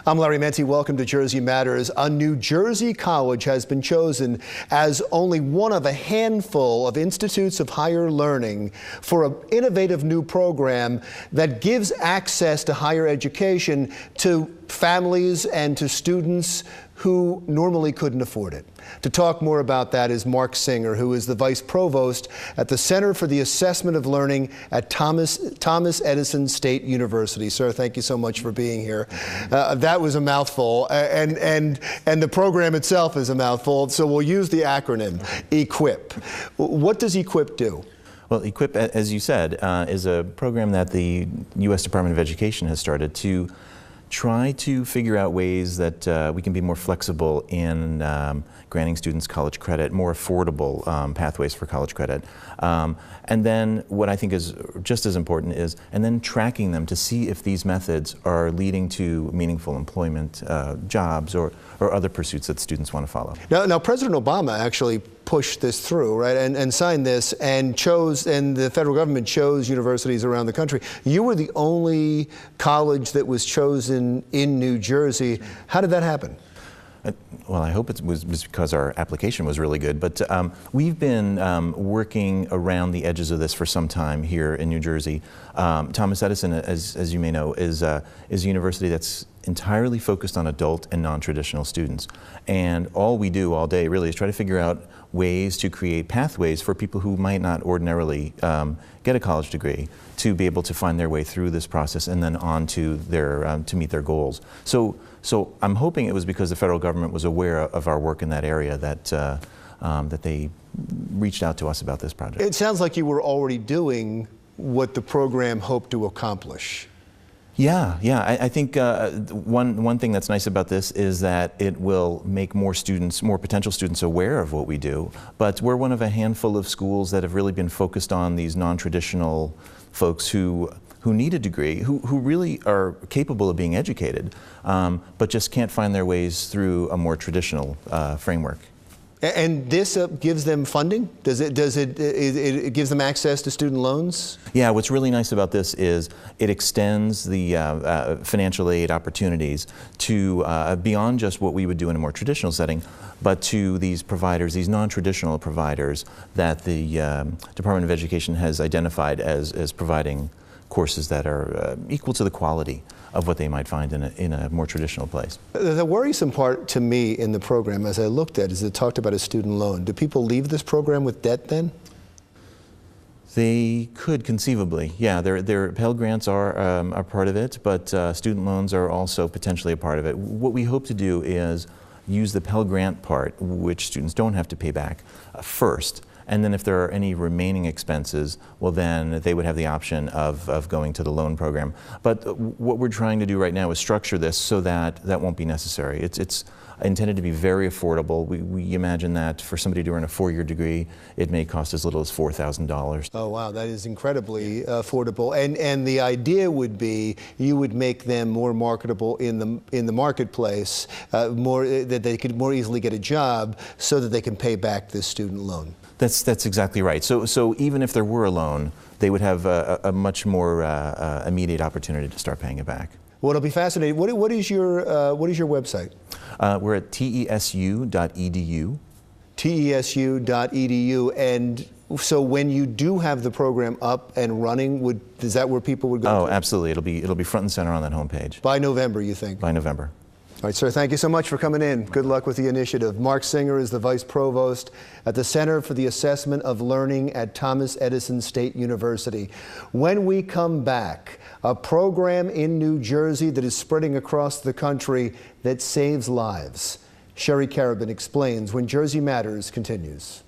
I'm Larry Menti. Welcome to Jersey Matters. A New Jersey college has been chosen as only one of a handful of institutes of higher learning for an innovative new program that gives access to higher education to families and to students who normally couldn't afford it. To talk more about that is Marc Singer, who is the Vice Provost at the Center for the Assessment of Learning at Thomas Edison State University. Sir, thank you so much for being here. That was a mouthful, and the program itself is a mouthful, so we'll use the acronym, EQUIP. What does EQUIP do? Well, EQUIP, as you said, is a program that the U.S. Department of Education has started to try to figure out ways that we can be more flexible in granting students college credit, more affordable pathways for college credit. And then what I think is just as important is, and then tracking them to see if these methods are leading to meaningful employment, jobs, or other pursuits that students want to follow. Now President Obama actually pushed this through, right, and signed this, and the federal government chose universities around the country. You were the only college that was chosen in New Jersey. How did that happen? Well, I hope it was because our application was really good, but we've been working around the edges of this for some time here in New Jersey. Thomas Edison, as you may know, is a university that's entirely focused on adult and non-traditional students. And all we do all day really is try to figure out ways to create pathways for people who might not ordinarily get a college degree to be able to find their way through this process and then on to to meet their goals. So I'm hoping it was because the federal government was aware of our work in that area that that they reached out to us about this project. It sounds like you were already doing what the program hoped to accomplish. Yeah. I think one thing that's nice about this is that it will make more potential students aware of what we do. But we're one of a handful of schools that have really been focused on these non-traditional folks who need a degree, who really are capable of being educated, but just can't find their ways through a more traditional framework. And this gives them funding? It gives them access to student loans? Yeah, what's really nice about this is it extends the financial aid opportunities to beyond just what we would do in a more traditional setting, but to these providers, these non-traditional providers that the Department of Education has identified as providing courses that are equal to the quality of what they might find in a more traditional place. The worrisome part to me in the program, as I looked at, is it talked about a student loan. Do people leave this program with debt then? They could conceivably, yeah. Their Pell Grants are a part of it, but student loans are also potentially a part of it. What we hope to do is use the Pell Grant part, which students don't have to pay back, first. And then if there are any remaining expenses, well then they would have the option of going to the loan program. But what we're trying to do right now is structure this so that that won't be necessary. It's intended to be very affordable. We imagine that for somebody to earn a 4-year degree, it may cost as little as $4,000. Oh wow, that is incredibly affordable. And the idea would be you would make them more marketable in the marketplace, that they could more easily get a job so that they can pay back this student loan. That's exactly right. So even if there were a loan, they would have a much more immediate opportunity to start paying it back. Well, it'll be fascinating. What is your website? We're at tesu.edu. tesu.edu. And so when you do have the program up and running, is that where people would go? Oh, absolutely. It'll be front and center on that homepage. By November, you think? By November. All right, sir, thank you so much for coming in. Good luck with the initiative. Marc Singer is the Vice Provost at the Center for the Assessment of Learning at Thomas Edison State University. When we come back, a program in New Jersey that is spreading across the country that saves lives. Sherry Carabin explains when Jersey Matters continues.